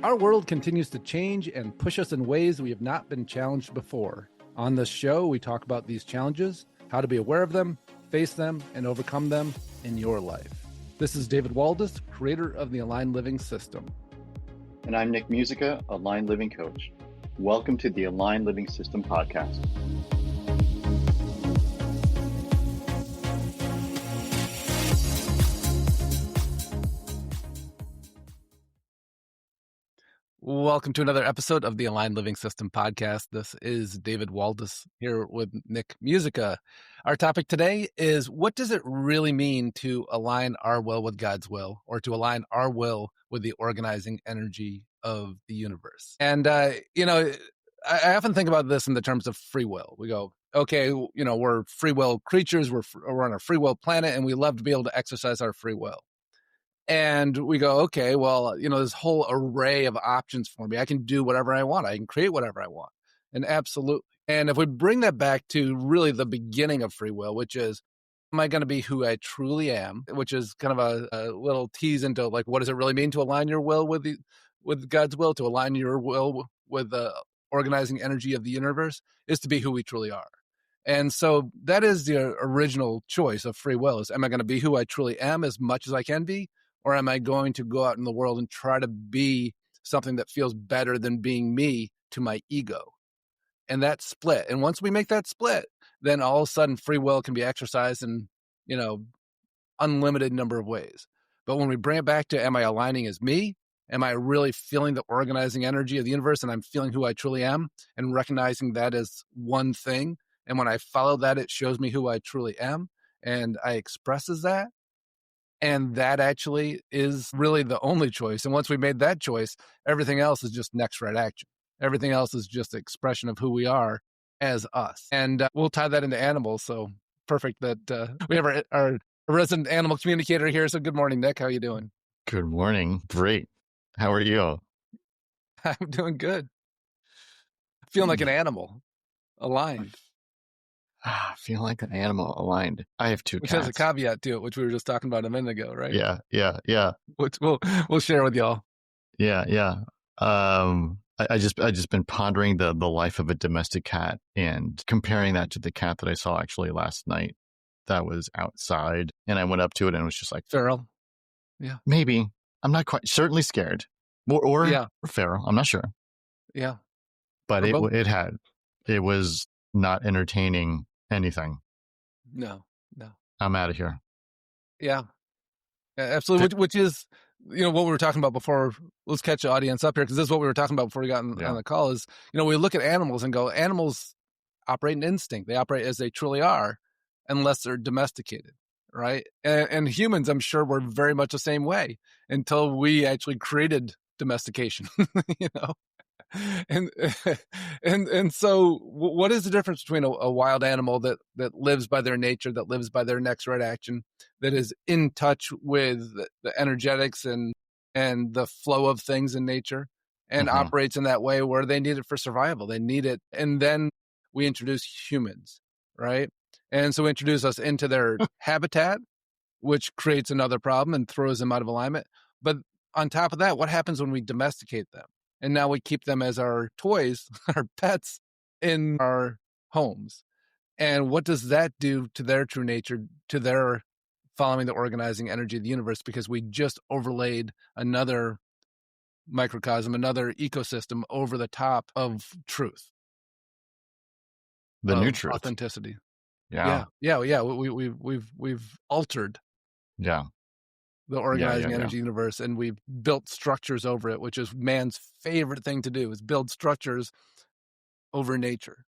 Our world continues to change and push us in ways we have not been challenged before. On this show, we talk about these challenges, how to be aware of them, face them, and overcome them in your life. This is David Waldas, creator of the Aligned Living System. And I'm Nick Musica, Aligned Living Coach. Welcome to the Aligned Living System podcast. Welcome to another episode of the Aligned Living System podcast. This is David Waldas here with Nick Musica. Our topic today is, what does it really mean to align our will with God's will, or to align our will with the organizing energy of the universe? And, I often think about this in the terms of free will. We go, okay, we're free will creatures, we're on a free will planet, and we love to be able to exercise our free will. And we go, okay, well, this whole array of options for me. I can do whatever I want. I can create whatever I want. And absolutely. And if we bring that back to really the beginning of free will, which is, am I going to be who I truly am? Which is kind of a little tease into, like, what does it really mean to align your will with God's will, to align your will with the organizing energy of the universe, is to be who we truly are. And so that is the original choice of free will, is, am I going to be who I truly am as much as I can be? Or am I going to go out in the world and try to be something that feels better than being me to my ego? And that split. And once we make that split, then all of a sudden free will can be exercised in, unlimited number of ways. But when we bring it back to, am I aligning as me? Am I really feeling the organizing energy of the universe, and I'm feeling who I truly am and recognizing that as one thing? And when I follow that, it shows me who I truly am, and I express as that. And that actually is really the only choice. And once we made that choice, everything else is just next right action. Everything else is just an expression of who we are as us. And we'll tie that into animals. So perfect that we have our resident animal communicator here. So good morning, Nick. How are you doing? Good morning. Great. How are you? I'm doing good. Feeling like an animal, aligned. I feel like an animal aligned. I have two which cats. has a caveat to it, which we were just talking about a minute ago, right? Yeah. Which we'll share with y'all. Yeah. I just been pondering the life of a domestic cat and comparing that to the cat that I saw actually last night that was outside, and I went up to it and it was just like, feral. Yeah. Maybe. I'm not quite, certainly scared. Or feral. I'm not sure. Yeah. But it was not entertaining anything. No. I'm out of here. Yeah, absolutely. Which is, what we were talking about before. Let's catch the audience up here, because this is what we were talking about before we got on the call. Is, we look at animals and go, animals operate in instinct. They operate as they truly are, unless they're domesticated, right? And humans, I'm sure, were very much the same way until we actually created domestication. And so what is the difference between a wild animal that lives by their nature, that lives by their next right action, that is in touch with the energetics and the flow of things in nature, and operates in that way where they need it for survival? They need it. And then we introduce humans, right? And so we introduce us into their habitat, which creates another problem and throws them out of alignment. But on top of that, what happens when we domesticate them? And now we keep them as our toys, our pets, in our homes. And what does that do to their true nature, to their following the organizing energy of the universe? Because we just overlaid another microcosm, another ecosystem over the top of truth. The new truth. Authenticity. Yeah. We've altered. Yeah. The organizing energy universe, and we've built structures over it, which is man's favorite thing to do, is build structures over nature.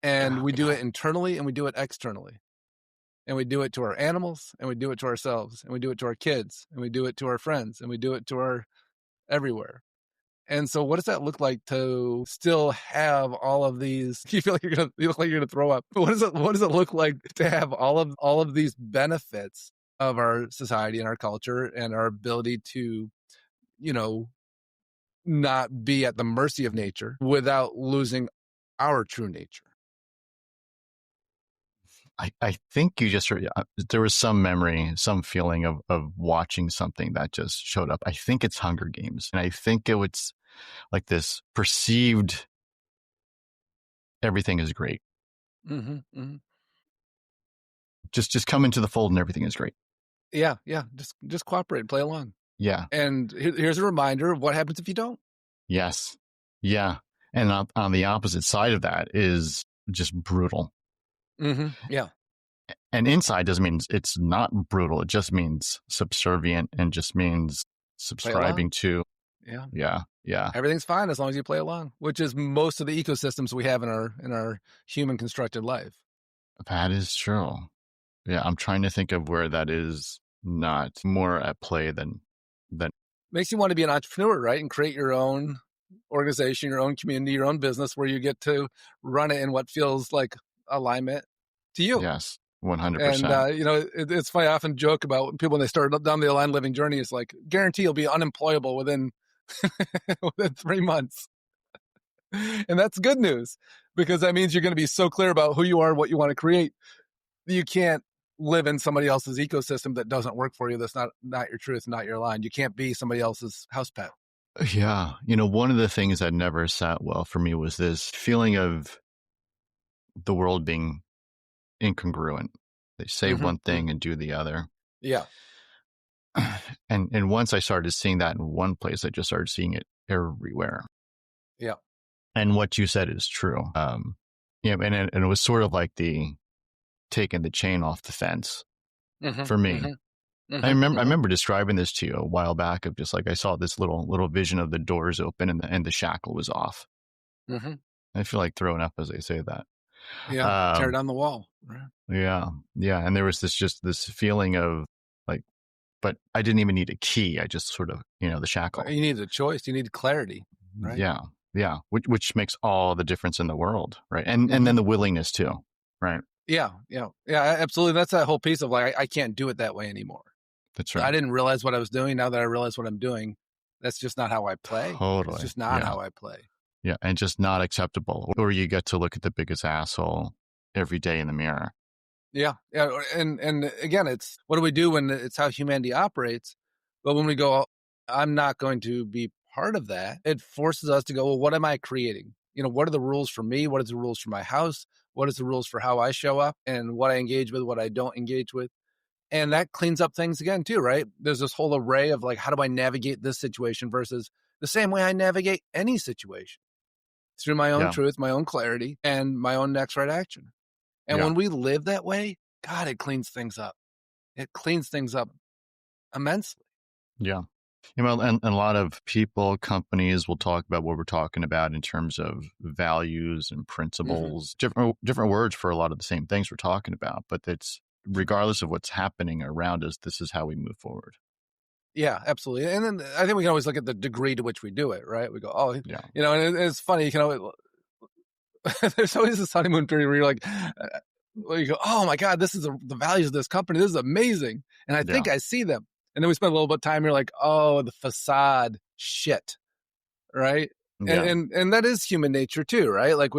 And we do it internally and we do it externally. And we do it to our animals, and we do it to ourselves, and we do it to our kids, and we do it to our friends, and we do it to our everywhere. And so what does that look like to still have all of these? You look like you're gonna throw up. What does it look like to have all of these benefits of our society and our culture and our ability to, not be at the mercy of nature without losing our true nature? I think you just there was some memory, some feeling of watching something that just showed up. I think it's Hunger Games, and I think it was like this perceived everything is great. Mm-hmm, mm-hmm. Just come into the fold and everything is great. Yeah. Just cooperate and play along. Yeah. And here's a reminder of what happens if you don't. Yes. Yeah. And on the opposite side of that is just brutal. Mm-hmm. Yeah. And inside doesn't mean it's not brutal. It just means subservient and just means Play along. subscribing to. Yeah. Yeah. Yeah. Everything's fine as long as you play along, which is most of the ecosystems we have in our human constructed life. That is true. Yeah. I'm trying to think of where that is not more at play than Makes you want to be an entrepreneur, right? And create your own organization, your own community, your own business where you get to run it in what feels like alignment to you. yes, 100%. And, it's funny. I often joke about when people, when they start down the aligned living journey, it's like, guarantee you'll be unemployable within 3 months. And that's good news, because that means you're going to be so clear about who you are, what you want to create. You can't live in somebody else's ecosystem that doesn't work for you. That's not your truth, not your line. You can't be somebody else's house pet. Yeah. One of the things that never sat well for me was this feeling of the world being incongruent. They say one thing and do the other. Yeah. And once I started seeing that in one place, I just started seeing it everywhere. Yeah. And what you said is true. And it was sort of like taking the chain off the fence for me. I remember describing this to you a while back of just like I saw this little vision of the doors open and the shackle was off. I feel like throwing up as I say that. Yeah, tear down the wall. Yeah, and there was this feeling of like, but I didn't even need a key. I just sort of the shackle. You needed a choice. You needed clarity, right? Yeah, which makes all the difference in the world, right? And then the willingness too, right? Yeah, absolutely. That's that whole piece of like I can't do it that way anymore. That's right. I didn't realize what I was doing. Now that I realize what I'm doing, that's just not how I play. Totally. It's just not how I play. Yeah, and just not acceptable. Or you get to look at the biggest asshole every day in the mirror. Yeah. And again, it's what do we do when it's how humanity operates? But when we go, I'm not going to be part of that, it forces us to go, well, what am I creating? What are the rules for me? What is the rules for my house? What is the rules for how I show up and what I engage with, what I don't engage with? And that cleans up things again too, right? There's this whole array of like, how do I navigate this situation versus the same way I navigate any situation, through my own truth, my own clarity, and my own next right action. And when we live that way, God, it cleans things up. It cleans things up immensely. Yeah. And a lot of people, companies will talk about what we're talking about in terms of values and principles, different words for a lot of the same things we're talking about. But it's regardless of what's happening around us, this is how we move forward. Yeah, absolutely. And then I think we can always look at the degree to which we do it, right? We go, and it's funny, you can always, there's always this honeymoon period where you're like, you go, oh my God, this is the values of this company. This is amazing. And I think I see them. And then we spend a little bit of time, you're like, oh, the facade shit. Right. Yeah. And that is human nature too, right? Like,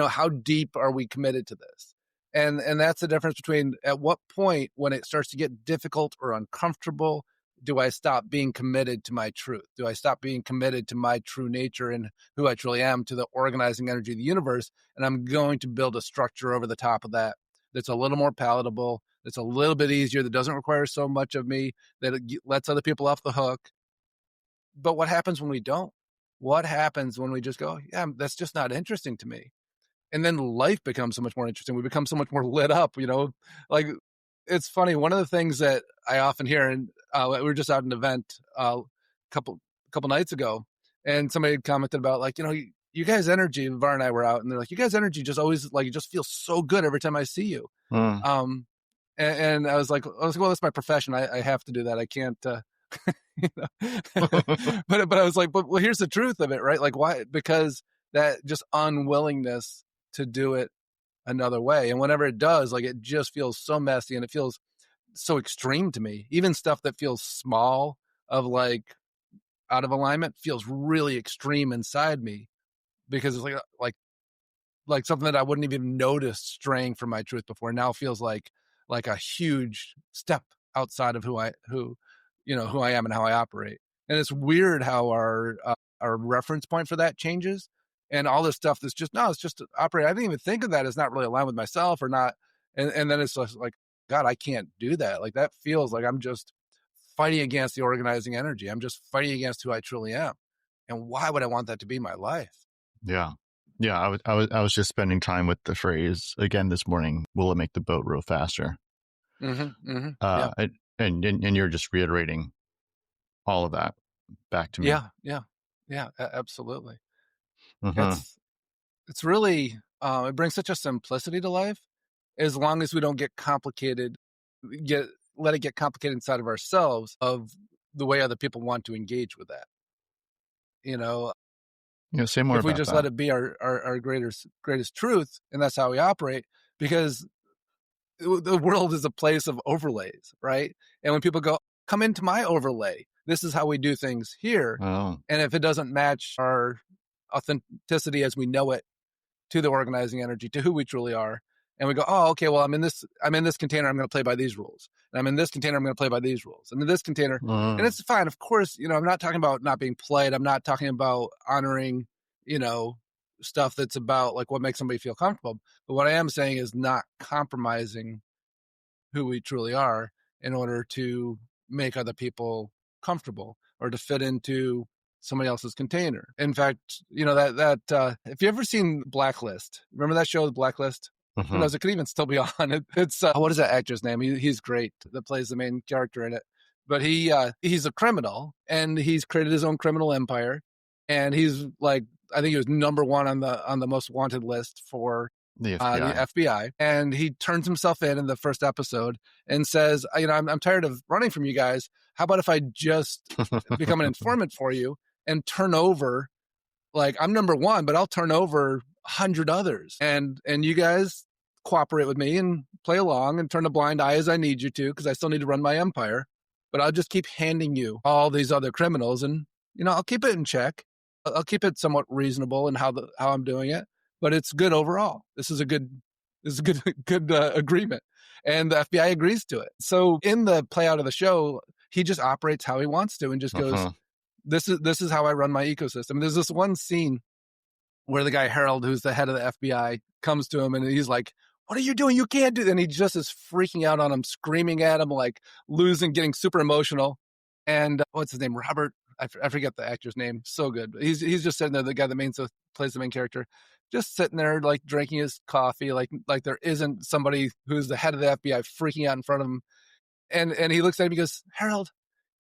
how deep are we committed to this? And that's the difference between at what point when it starts to get difficult or uncomfortable, do I stop being committed to my truth? Do I stop being committed to my true nature and who I truly am, to the organizing energy of the universe? And I'm going to build a structure over the top of that that's a little more palatable, that's a little bit easier, that doesn't require so much of me, that it lets other people off the hook. But what happens when we don't? What happens when we just go, yeah, that's just not interesting to me? And then life becomes so much more interesting. We become so much more lit up, like it's funny. One of the things that I often hear, and we were just at an event a couple nights ago, and somebody had commented about like, you guys' energy, Var and I were out, and they're like, you guys' energy just always like, it just feels so good every time I see you. And I was like, well, that's my profession. I have to do that. I can't, but I was like, well, here's the truth of it, right? Like, why? Because that just unwillingness to do it another way. And whenever it does, like, it just feels so messy and it feels so extreme to me. Even stuff that feels small, of like out of alignment, feels really extreme inside me, because it's like like something that I wouldn't even notice straying from my truth before now feels like a huge step outside of who I am and how I operate. And it's weird how our reference point for that changes, and all this stuff that's just no, it's just operate. I didn't even think of that as not really aligned with myself or not, and then it's just like, God, I can't do that. Like that feels like I'm just fighting against the organizing energy. I'm just fighting against who I truly am. And why would I want that to be my life? Yeah. Yeah. I was just spending time with the phrase again this morning. Will it make the boat row faster? Yeah. And you're just reiterating all of that back to me. Yeah. Absolutely. Mm-hmm. It's really, it brings such a simplicity to life as long as we don't get complicated, let it get complicated inside of ourselves of the way other people want to engage with that. Say more If we about just that. let it be our greatest truth, and that's how we operate, because the world is a place of overlays, right? And when people go, come into my overlay, this is how we do things here. Oh. And if it doesn't match our authenticity as we know it to the organizing energy, to who we truly are, and we go, oh, okay, well, I'm in this container, I'm going to play by these rules. And I'm in this container, I'm going to play by these rules. And in this container, and it's fine. Of course, I'm not talking about not being polite. I'm not talking about honoring, stuff that's about like what makes somebody feel comfortable. But what I am saying is not compromising who we truly are in order to make other people comfortable or to fit into somebody else's container. In fact, that if you ever seen Blacklist, remember that show, The Blacklist? Who knows? It could even still be on. It's what is that actor's name? He's great. That plays the main character in it. But he's a criminal, and he's created his own criminal empire, and he's like, I think he was number one on the most wanted list for The the FBI. FBI. And he turns himself in the first episode and says, I'm tired of running from you guys. How about if I just become an informant for you and turn over, like, I'm number one, but I'll turn over 100 others, and you guys cooperate with me and play along and turn a blind eye as I need you to, because I still need to run my empire. But I'll just keep handing you all these other criminals, and I'll keep it in check. I'll keep it somewhat reasonable in how I'm doing it, but it's good overall. This is a good agreement, and the FBI agrees to it. So in the play out of the show, he just operates how he wants to and just goes, this is how I run my ecosystem. There's this one scene where the guy Harold, who's the head of the FBI, comes to him and he's like, what are you doing? You can't do that. And he just is freaking out on him, screaming at him, like getting super emotional. And what's his name? Robert. I forget the actor's name. So good. He's just sitting there, the guy that plays the main character, just sitting there, like drinking his coffee, like there isn't somebody who's the head of the FBI freaking out in front of him. And he looks at him, he goes, Harold,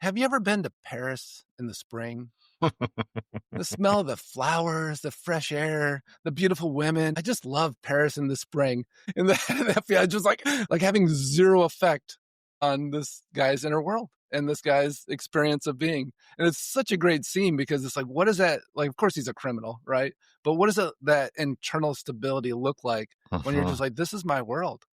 have you ever been to Paris in the spring? The smell of the flowers, the fresh air, the beautiful women. I just love Paris in the spring. And the FBI just like having zero effect on this guy's inner world and this guy's experience of being. And it's such a great scene because it's like, what is that? Like, of course he's a criminal, right? But what does that internal stability look like when you're just like, this is my world?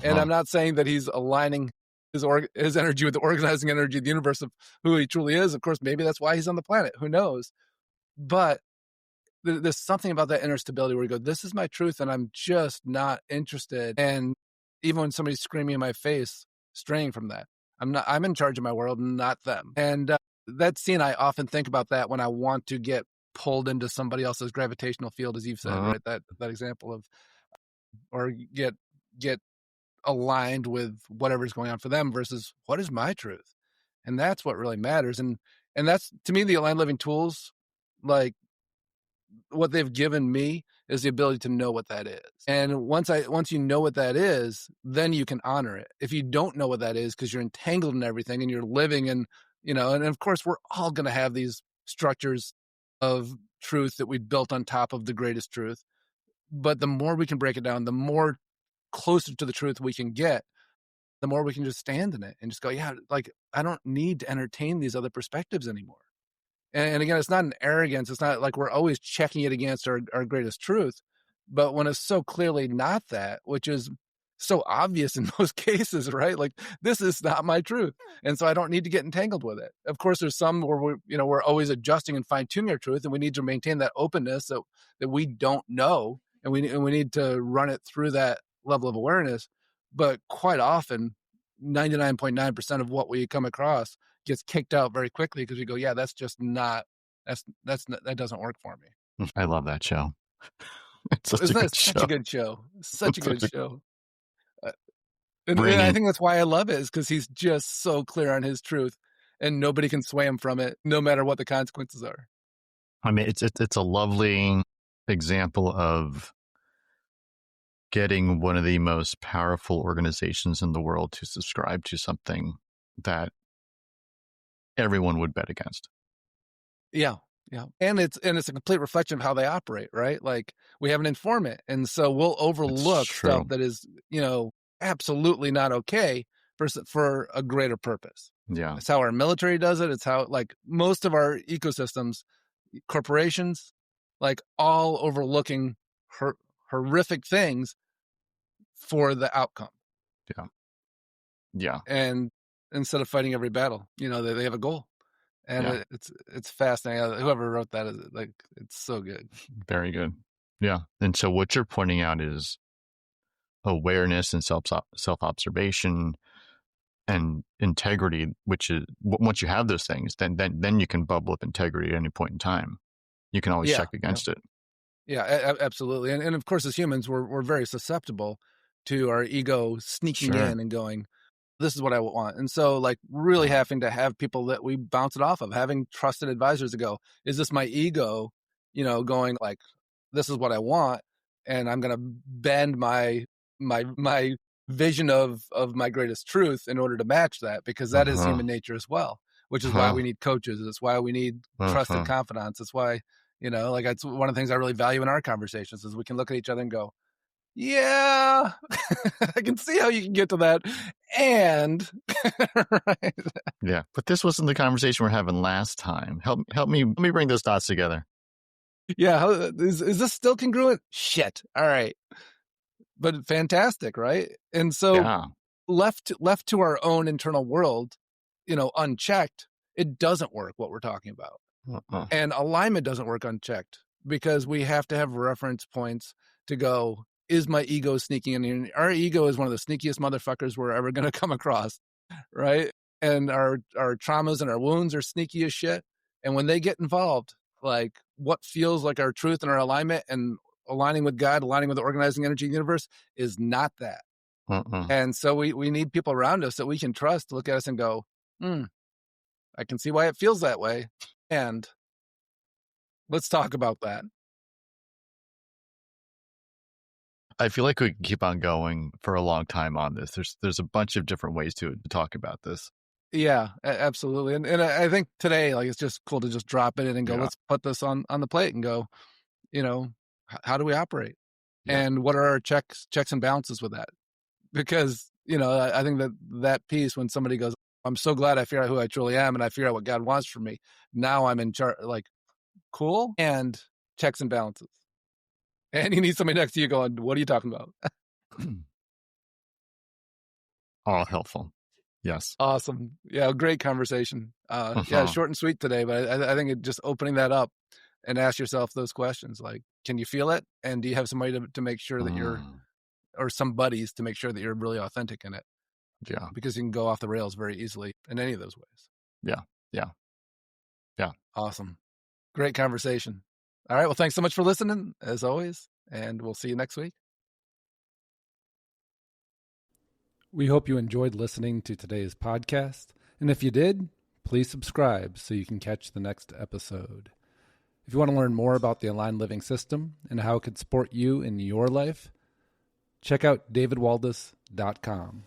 And I'm not saying that he's aligning his energy with the organizing energy of the universe of who he truly is. Of course, maybe that's why he's on the planet. Who knows? But there's something about that inner stability where you go, this is my truth, and I'm just not interested. And even when somebody's screaming in my face, straying from that, I'm in charge of my world, not them. And that scene, I often think about that when I want to get pulled into somebody else's gravitational field, as you've said, right? That example of, or get aligned with whatever's going on for them versus what is my truth. And that's what really matters. And that's, to me, the aligned living tools, like what they've given me is the ability to know what that is. And once you know what that is, then you can honor it. If you don't know what that is, because you're entangled in everything and you're living in, and of course we're all going to have these structures of truth that we built on top of the greatest truth. But the more we can break it down, the more closer to the truth we can get, the more we can just stand in it and just go, yeah, like I don't need to entertain these other perspectives anymore. And again, it's not an arrogance. It's not like we're always checking it against our greatest truth. But when it's so clearly not that, which is so obvious in most cases, right? Like, this is not my truth. And so I don't need to get entangled with it. Of course, there's some where we're always adjusting and fine tuning our truth, and we need to maintain that openness that we don't know. and we need to run it through that level of awareness. But quite often, 99.9% of what we come across gets kicked out very quickly because we go, yeah, that's just not, that doesn't work for me. I love that show. It's such a Isn't that good such a show. good show? Such a good show. And I Bringing, think that's why I love it, is because he's just so clear on his truth, and nobody can sway him from it, no matter what the consequences are. I mean, it's a lovely example of getting one of the most powerful organizations in the world to subscribe to something that everyone would bet against. Yeah. And it's a complete reflection of how they operate, right? Like, we have an informant, and so we'll overlook stuff that is, absolutely not okay for a greater purpose. Yeah. It's how our military does it. It's how, like, most of our ecosystems, corporations, like, all overlooking horrific things for the outcome. Yeah. And instead of fighting every battle, they have a goal. And it's fascinating. Whoever wrote that is, like, it's so good. Very good. Yeah. And so what you're pointing out is awareness and self-observation and integrity, which is, once you have those things, then you can bubble up integrity at any point in time. You can always check against it. Yeah, absolutely. And of course, as humans, we're very susceptible to our ego sneaking in and going, this is what I want. And so, like, really having to have people that we bounce it off of, having trusted advisors to go, is this my ego, going, like, this is what I want, and I'm going to bend my vision of my greatest truth in order to match that, because that is human nature as well, which is why we need coaches. It's why we need trusted confidants. It's why, like, it's one of the things I really value in our conversations, is we can look at each other and go, yeah, I can see how you can get to that. And right. Yeah, but this wasn't the conversation we're having last time. Help me. Let me bring those dots together. Yeah, is this still congruent? Shit. All right, but fantastic, right? And so left to our own internal world, unchecked, it doesn't work what we're talking about. And alignment doesn't work unchecked, because we have to have reference points to go, is my ego sneaking in here? Our ego is one of the sneakiest motherfuckers we're ever going to come across, right? And our traumas and our wounds are sneaky as shit. And when they get involved, like, what feels like our truth and our alignment and aligning with God, aligning with the organizing energy of the universe, is not that. And so we need people around us that we can trust to look at us and go, I can see why it feels that way. And let's talk about that. I feel like we can keep on going for a long time on this. There's a bunch of different ways to talk about this. Yeah, absolutely. And I think today, like, it's just cool to just drop it in and go, let's put this on the plate and go, how do we operate? And what are our checks and balances with that? Because, I think that piece, when somebody goes, I'm so glad I figure out who I truly am and I figure out what God wants from me. Now I'm in charge, like, cool. And checks and balances. And you need somebody next to you going, what are you talking about? All helpful. Yes. Awesome. Yeah, great conversation. Yeah, short and sweet today, but I think just opening that up and ask yourself those questions, like, can you feel it? And do you have somebody to make sure that you're, or some buddies to make sure that you're really authentic in it? Yeah. Because you can go off the rails very easily in any of those ways. Yeah. Awesome. Great conversation. All right. Well, thanks so much for listening, as always, and we'll see you next week. We hope you enjoyed listening to today's podcast. And if you did, please subscribe so you can catch the next episode. If you want to learn more about the Aligned Living System and how it could support you in your life, check out davidwaldas.com.